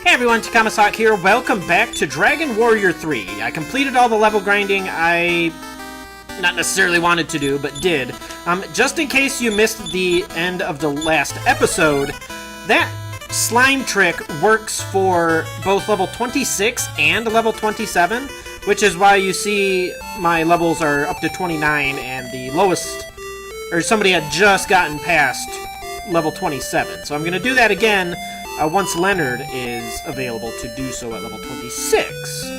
Hey everyone, Takahmasak here. Welcome back to Dragon Warrior 3. I completed all the level grinding I not necessarily wanted to do, but did. Just in case you missed the end of the last episode, that slime trick works for both level 26 and level 27, which is why you see my levels are up to 29 and the lowest, or somebody had just gotten past level 27. So I'm going to do that again once Leonard is available to do so at level 26.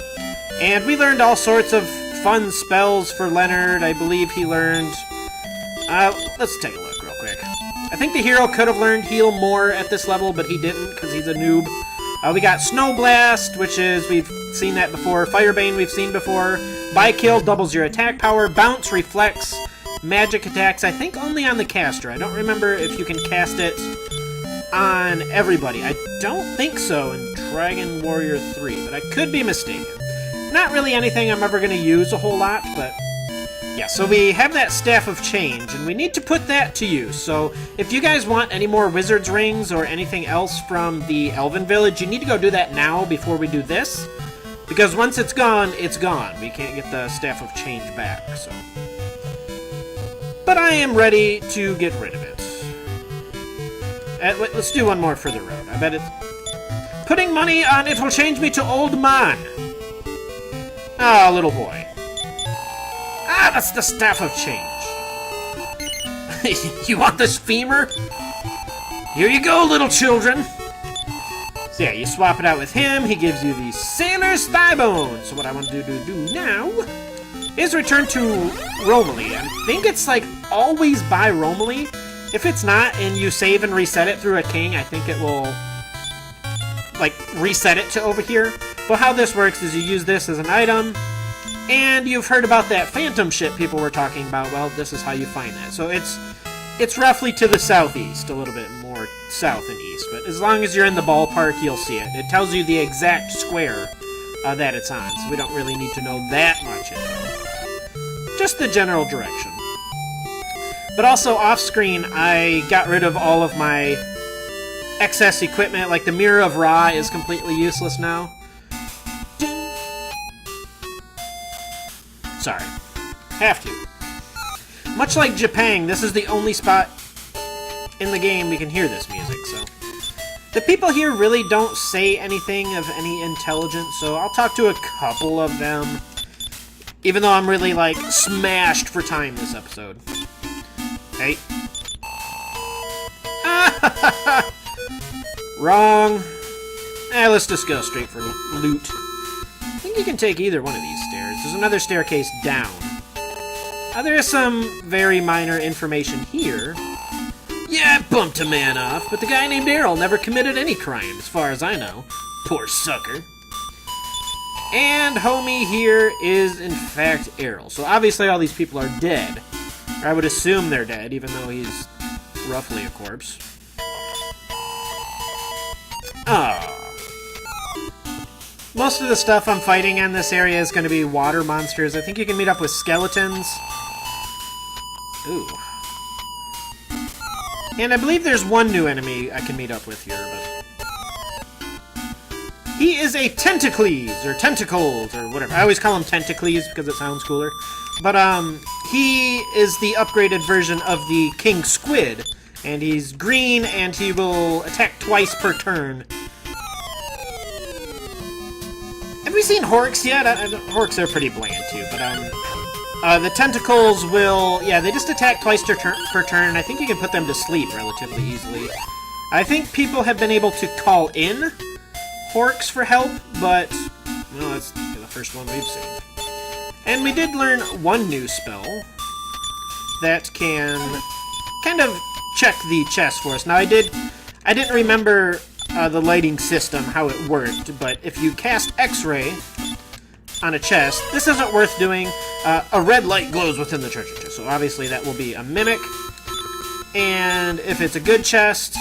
And we learned all sorts of fun spells for Leonard. I believe he learned... let's take a look real quick. I think the hero could have learned Heal more at this level, but he didn't because he's a noob. We got Snow Blast, which is, we've seen that before. Firebane we've seen before. By-Kill doubles your attack power. Bounce reflects magic attacks, I think only on the caster. I don't remember if you can cast it on everybody. I don't think so in Dragon Warrior 3, but I could be mistaken. Not really anything I'm ever going to use a whole lot, but yeah, so we have that Staff of Change, and we need to put that to use. So if you guys want any more Wizard's Rings or anything else from the Elven Village, you need to go do that now before we do this, because once it's gone, it's gone. We can't get the Staff of Change back, so. But I am ready to get rid of it. Let's do one more for the road. I bet it's... Putting money on it will change me to old man. Ah, little boy. Ah, that's the Staff of Change. You want this femur? Here you go, little children. So yeah, you swap it out with him. He gives you the Sailor's Thigh Bone. So what I want to do now is return to Romilly. I think it's like always by Romilly. If it's not, and you save and reset it through a king, I think it will, like, reset it to over here. But how this works is you use this as an item, and you've heard about that phantom ship people were talking about. Well, this is how you find that. So it's roughly to the southeast, a little bit more south and east. But as long as you're in the ballpark, you'll see it. It tells you the exact square that it's on, so we don't really need to know that much info. Just the general direction. But also, off-screen, I got rid of all of my excess equipment. Like, the Mirror of Ra is completely useless now. Sorry. Have to. Much like Japan, this is the only spot in the game we can hear this music, so... The people here really don't say anything of any intelligence, so I'll talk to a couple of them. Even though I'm really, like, smashed for time this episode. Hey. Wrong. Let's just go straight for loot. I think you can take either one of these stairs. There's another staircase down. There is some very minor information here. Yeah, I bumped a man off, but the guy named Errol never committed any crime, as far as I know. Poor sucker. And homie here is, in fact, Errol. So obviously all these people are dead. I would assume they're dead, even though he's roughly a corpse. Most of the stuff I'm fighting in this area is going to be water monsters. I think you can meet up with skeletons. Ooh. And I believe there's one new enemy I can meet up with here, but... He is a Tentacles, or Tentacles, or whatever. I always call him Tentacles because it sounds cooler. But, he is the upgraded version of the King Squid. And he's green, and he will attack twice per turn. Have we seen Horks yet? Horks are pretty bland, too. But, the Tentacles will... Yeah, they just attack twice per turn. I think you can put them to sleep relatively easily. I think people have been able to call in Horks for help, but... Well, that's the first one we've seen. And we did learn one new spell that can kind of check the chest for us. Now, I didn't remember the lighting system, how it worked, but if you cast X-Ray on a chest, this isn't worth doing. A red light glows within the treasure chest, so obviously that will be a mimic. And if it's a good chest,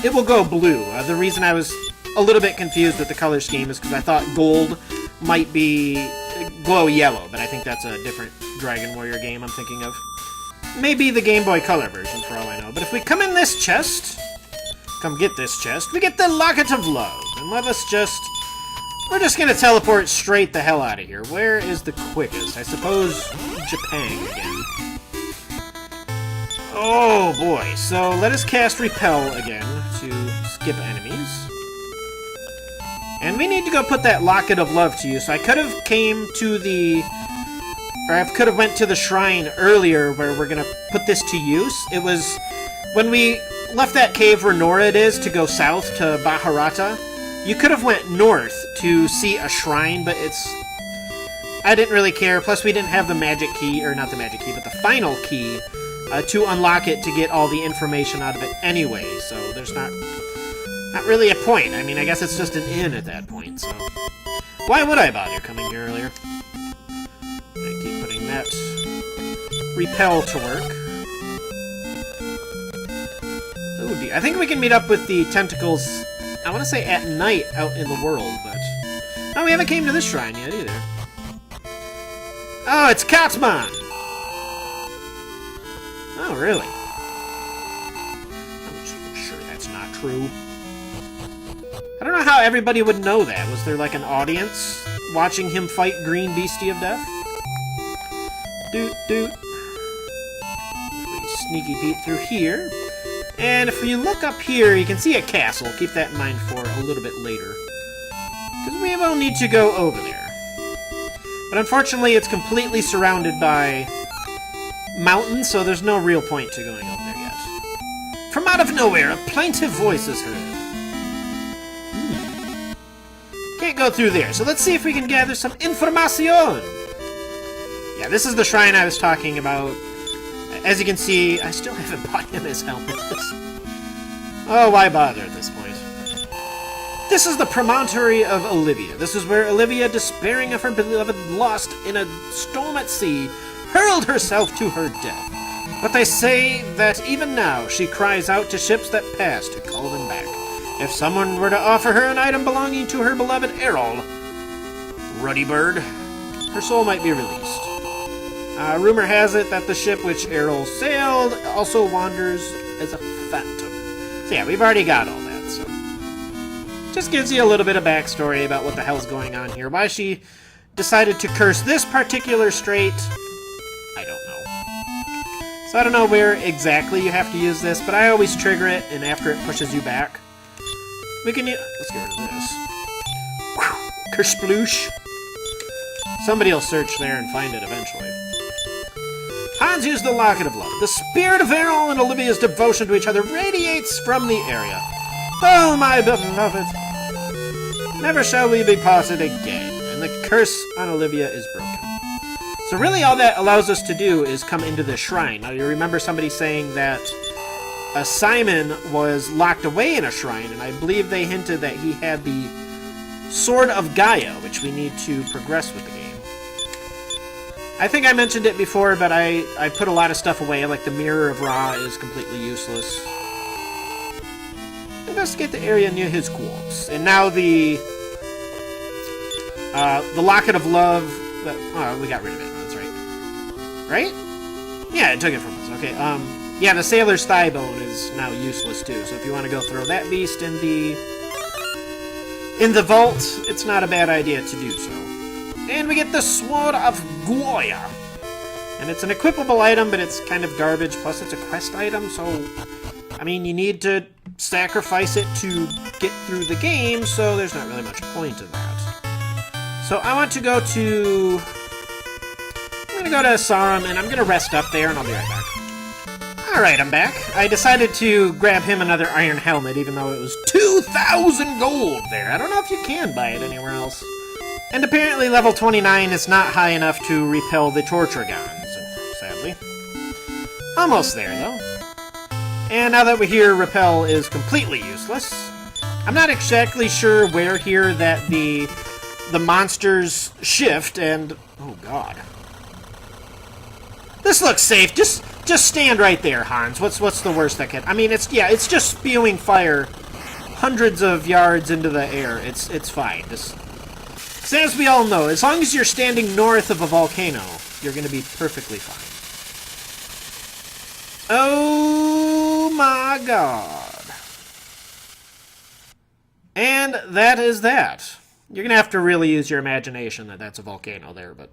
it will go blue. The reason I was a little bit confused with the color scheme is because I thought gold might be glow yellow, but I think that's a different Dragon Warrior game I'm thinking of. Maybe the Game Boy Color version, for all I know. But if we come in this chest, come get this chest, we get the Locket of Love. And let us just... We're just gonna teleport straight the hell out of here. Where is the quickest? I suppose Japan again. Oh boy, so let us cast Repel again to skip enemies. And we need to go put that Locket of Love to use. So I could have came to the... Or I could have went to the shrine earlier where we're gonna put this to use. It was when we left that cave where Norad is to go south to Baharata. You could have went north to see a shrine, but it's... I didn't really care. Plus, we didn't have the magic key, or not the magic key, but the final key to unlock it to get all the information out of it anyway. So there's not really a point. I mean, I guess it's just an inn at that point, so... Why would I bother coming here earlier? I keep putting that Repel to work. Ooh, I think we can meet up with the tentacles, I want to say at night out in the world, but... Oh, we haven't came to this shrine yet either. Oh, it's Katman! Oh, really? I'm sure that's not true. I don't know how everybody would know that. Was there like an audience watching him fight Green Beastie of Death? Doot doot. We sneaky peek through here. And if you look up here, you can see a castle. Keep that in mind for a little bit later. Because we will need to go over there. But unfortunately, it's completely surrounded by mountains, so there's no real point to going over there yet. From out of nowhere, a plaintive voice is heard. Can't go through there, so let's see if we can gather some information. Yeah, this is the shrine I was talking about. As you can see, I still haven't bought him his helmet. Oh, why bother at this point? This is the promontory of Olivia. This is where Olivia, despairing of her beloved lost in a storm at sea, hurled herself to her death. But they say that even now she cries out to ships that pass to call them back. If someone were to offer her an item belonging to her beloved Errol, Ruddy Bird, her soul might be released. Rumor has it that the ship which Errol sailed also wanders as a phantom. So yeah, we've already got all that, so... Just gives you a little bit of backstory about what the hell's going on here. Why she decided to curse this particular strait, I don't know. So I don't know where exactly you have to use this, but I always trigger it, and after it pushes you back. We can use... Let's get rid of this. Whew. Kersploosh. Somebody will search there and find it eventually. Hans used the Locket of Love. The spirit of Errol and Olivia's devotion to each other radiates from the area. Oh, my beloved. Never shall we be parted again, and the curse on Olivia is broken. So really all that allows us to do is come into the shrine. Now, you remember somebody saying that Simon was locked away in a shrine, and I believe they hinted that he had the Sword of Gaia, which we need to progress with the game. I think I mentioned it before, but I put a lot of stuff away, like the Mirror of Ra is completely useless. Investigate the area near his corpse. And now the Locket of Love... Oh, we got rid of it. That's right. Right? Yeah, it took it from us. Okay, yeah, the Sailor's Thigh Bone is now useless, too. So if you want to go throw that beast in the vault, it's not a bad idea to do so. And we get the Sword of Goya. And it's an equipable item, but it's kind of garbage. Plus, it's a quest item, so... I mean, you need to sacrifice it to get through the game, so there's not really much point in that. So I want to go to... I'm going to go to Sarum, and I'm going to rest up there, and I'll be right back. Alright, I'm back. I decided to grab him another iron helmet, even though it was 2,000 gold there. I don't know if you can buy it anywhere else. And apparently level 29 is not high enough to repel the torture guns, sadly. Almost there, though. And now that we're here, repel is completely useless. I'm not exactly sure where here that the monsters shift, and... Oh, God. This looks safe. Just stand right there, Hans. What's the worst that can... I mean, it's just spewing fire hundreds of yards into the air. It's fine. So as we all know, as long as you're standing north of a volcano, you're going to be perfectly fine. Oh my God. And that is that. You're going to have to really use your imagination that that's a volcano there, but...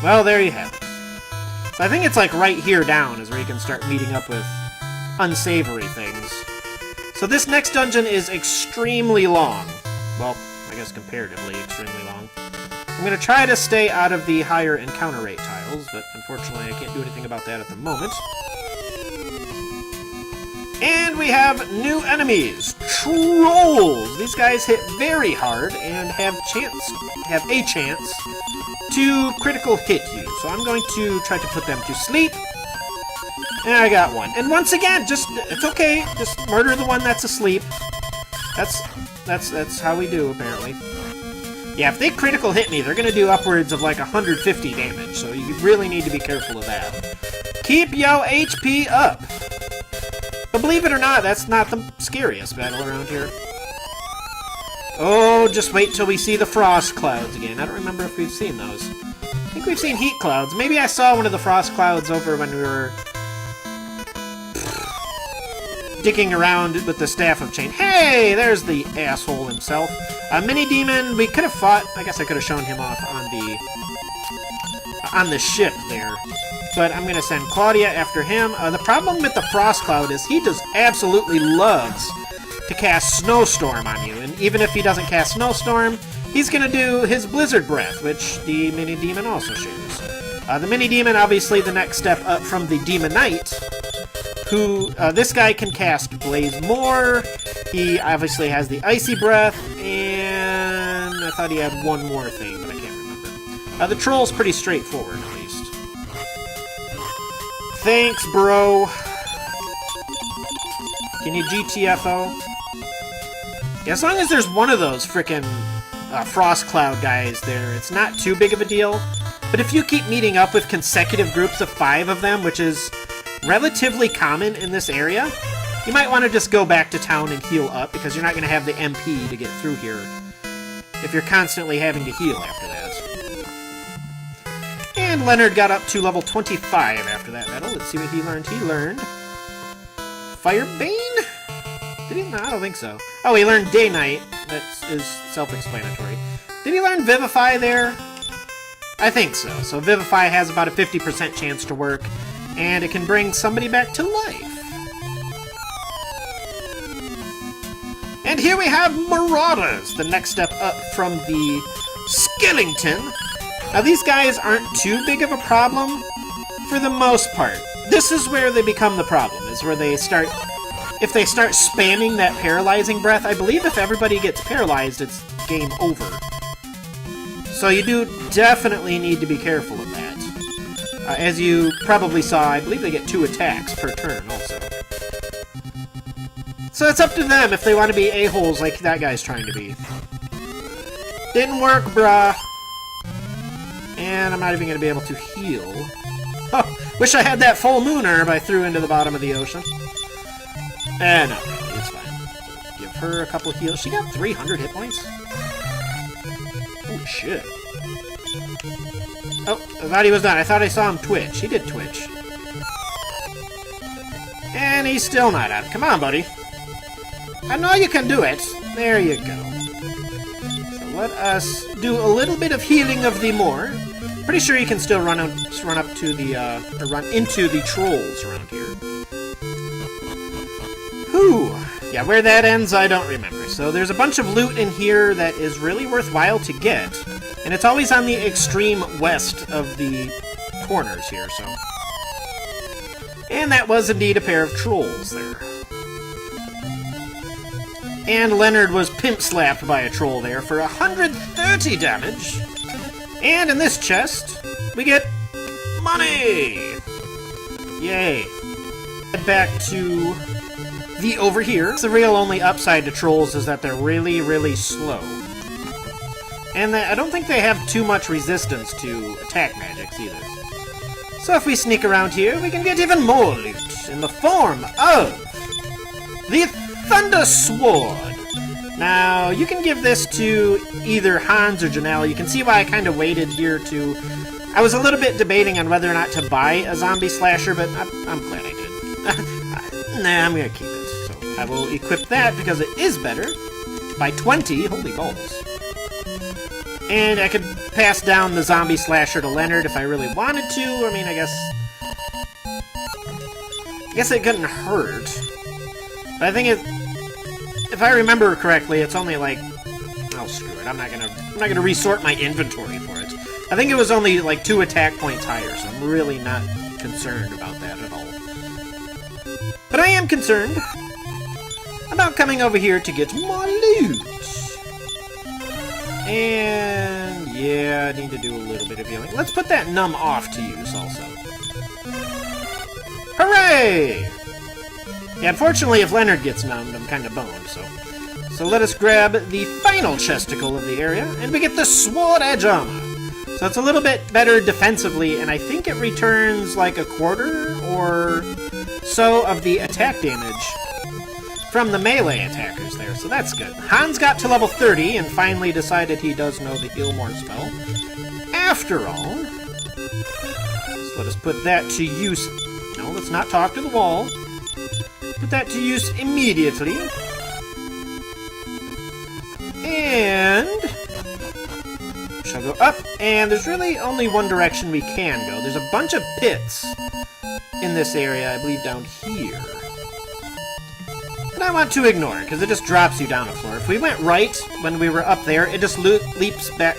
Well, there you have it. So I think it's like right here down is where you can start meeting up with unsavory things. So this next dungeon is extremely long. Well, I guess comparatively extremely long. I'm going to try to stay out of the higher encounter rate tiles, but unfortunately I can't do anything about that at the moment. And we have new enemies, trolls. These guys hit very hard and have a chance to critical hit you. So I'm going to try to put them to sleep. And I got one. And once again, it's okay. Just murder the one that's asleep. That's how we do, apparently. Yeah, if they critical hit me, they're going to do upwards of like 150 damage. So you really need to be careful of that. Keep yo HP up. But believe it or not, that's not the scariest battle around here. Oh, just wait till we see the frost clouds again. I don't remember if we've seen those. I think we've seen heat clouds. Maybe I saw one of the frost clouds over when we were digging around with the Staff of Chain. Hey, there's the asshole himself. Mini Demon, we could have fought. I guess I could have shown him off on the ship there. But I'm going to send Claudia after him. The problem with the Frost Cloud is he just absolutely loves to cast Snowstorm on you. And even if he doesn't cast Snowstorm, he's going to do his Blizzard Breath, which the Mini Demon also shares. The Mini Demon, obviously the next step up from the Demon Knight, who, this guy can cast Blaze More. He obviously has the Icy Breath, and I thought he had one more thing, but I can't remember. The Troll's pretty straightforward, at least. Thanks, bro. Can you GTFO? Yeah, as long as there's one of those frickin' Frost Cloud guys there, it's not too big of a deal. But if you keep meeting up with consecutive groups of 5 of them, which is relatively common in this area, you might want to just go back to town and heal up, because you're not going to have the MP to get through here if you're constantly having to heal after that. And Leonard got up to level 25 after that battle. Let's see what he learned. He learned Firebane? Did he? No, I don't think so. Oh, he learned Day Night. That is self-explanatory. Did he learn Vivify there? I think so. So Vivify has about a 50% chance to work, and it can bring somebody back to life. And here we have Marauders, the next step up from the Skellington. Now these guys aren't too big of a problem for the most part. This is where they become the problem, is where they start... If they start spamming that paralyzing breath, I believe if everybody gets paralyzed, it's game over. So you do definitely need to be careful of that. As you probably saw, I believe they get 2 attacks per turn also. So it's up to them if they want to be a-holes like that guy's trying to be. Didn't work, bruh. And I'm not even going to be able to heal. Oh, wish I had that full moon herb I threw into the bottom of the ocean. Not really, it's fine. So give her a couple of heals. She got 300 hit points? Oh, shit. Oh, I thought he was done. I thought I saw him twitch. He did twitch. And he's still not out. Come on, buddy. I know you can do it. There you go. So let us do a little bit of healing of the more. Pretty sure you can still run up to the, or run into the trolls around here. Whew. Yeah, where that ends, I don't remember. So there's a bunch of loot in here that is really worthwhile to get. And it's always on the extreme west of the corners here, so. And that was indeed a pair of trolls there. And Leonard was pimp-slapped by a troll there for 130 damage. And in this chest, we get money! Yay. Head back to the over here. The real only upside to trolls is that they're really, really slow. And I don't think they have too much resistance to attack magics either. So if we sneak around here, we can get even more loot in the form of the Thunder Sword. Now, you can give this to either Hans or Janelle. You can see why I kind of waited here to... I was a little bit debating on whether or not to buy a zombie slasher, but I'm glad I did. Nah, I'm going to keep it. So I will equip that because it is better. by 20. Holy balls. And I could pass down the zombie slasher to Leonard if I really wanted to. I mean, I guess it couldn't hurt. But I think if I remember correctly, it's only like, oh screw it, I'm not gonna resort my inventory for it. I think it was only like 2 attack points higher, so I'm really not concerned about that at all. But I am concerned about coming over here to get more loot. And yeah, I need to do a little bit of healing. Let's put that numb off to use also. Hooray! Yeah, unfortunately, if Leonard gets numbed, I'm kind of boned, so let us grab the final chesticle of the area, and we get the Sword Edge Armor. So it's a little bit better defensively, and I think it returns like a quarter or so of the attack damage from the melee attackers there, so that's good. Hans got to level 30 and finally decided he does know the Heal More spell. After all, so let us put that to use. No, let's not talk to the wall. Put that to use immediately. And shall go up, and there's really only one direction we can go. There's a bunch of pits in this area, I believe down here. And I want to ignore it, because it just drops you down a floor. If we went right when we were up there, it just leaps back.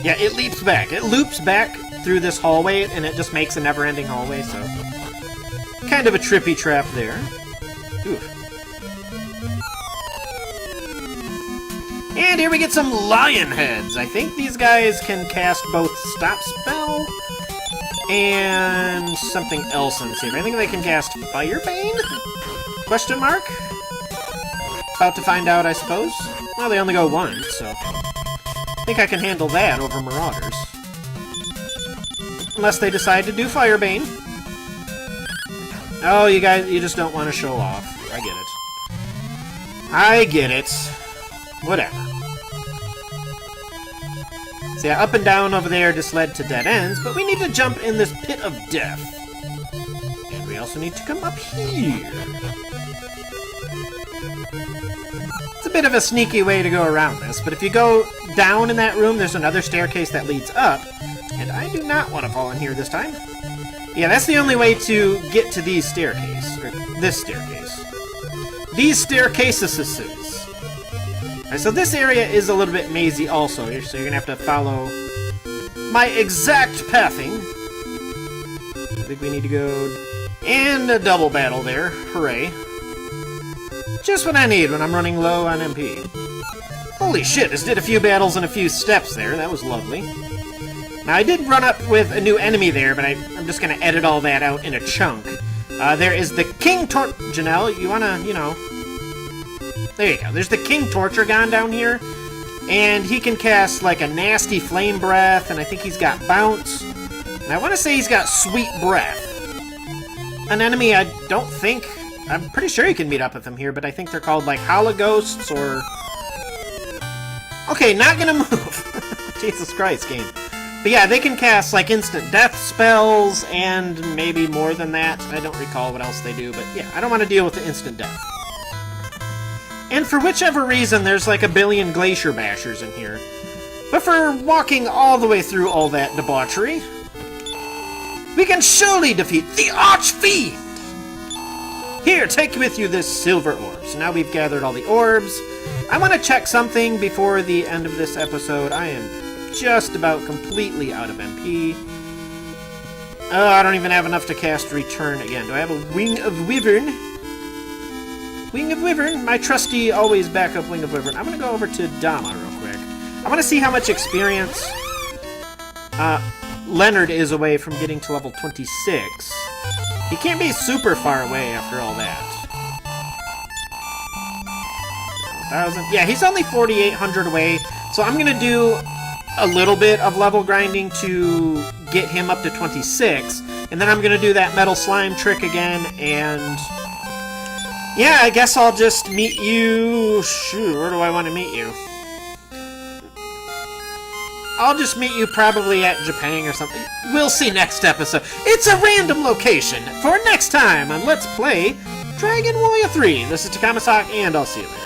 Yeah, it leaps back. It loops back through this hallway, and it just makes a never-ending hallway, so kind of a trippy trap there. Oof. And here we get some lion heads. I think these guys can cast both Stop Spell and something else in this area. I think they can cast Firebane? Question mark? About to find out, I suppose. Well, they only go once, so I think I can handle that over Marauders. Unless they decide to do Firebane. Oh, you guys, you just don't want to show off. I get it. I get it. Whatever. So yeah, up and down over there just led to dead ends, but we need to jump in this pit of death. And we also need to come up here. It's a bit of a sneaky way to go around this, but if you go down in that room, there's another staircase that leads up, and I do not want to fall in here this time. Yeah, that's the only way to get to these staircases, or this staircase. These staircases. Alright, so this area is a little bit mazy also, so you're gonna have to follow my exact pathing. I think we need to go... And a double battle there. Hooray. Just what I need when I'm running low on MP. Holy shit, just did a few battles and a few steps there. That was lovely. Now, I did run up with a new enemy there, but I'm just gonna edit all that out in a chunk. There is the King Janelle, you wanna, you know... There you go. There's the King Torturgon down here, and he can cast like a nasty flame breath, and I think he's got bounce, and I want to say he's got sweet breath. An enemy I don't think... I'm pretty sure you can meet up with them here, but I think they're called like Hollow Ghosts or... Okay, not gonna move. Jesus Christ, game. But yeah, they can cast like instant death spells, and maybe more than that. I don't recall what else they do, but yeah, I don't want to deal with the instant death. And for whichever reason, there's like a billion Glacier Bashers in here. But for walking all the way through all that debauchery, we can surely defeat the Archfiend! Here, take with you this silver orb. So now we've gathered all the orbs. I want to check something before the end of this episode. I am just about completely out of MP. Oh, I don't even have enough to cast Return again. Do I have a Wing of Wyvern? Wing of Wyvern, my trusty, always backup Wing of Wyvern. I'm going to go over to Dama real quick. I want to see how much experience Leonard is away from getting to level 26. He can't be super far away after all that. 1,000. Yeah, he's only 4,800 away, so I'm going to do a little bit of level grinding to get him up to 26, and then I'm going to do that Metal Slime trick again, and... yeah, I guess I'll just meet you... Shoot, where do I want to meet you? I'll just meet you probably at Japan or something. We'll see next episode. It's a random location for next time on Let's Play Dragon Warrior 3. This is Takahmasak, and I'll see you later.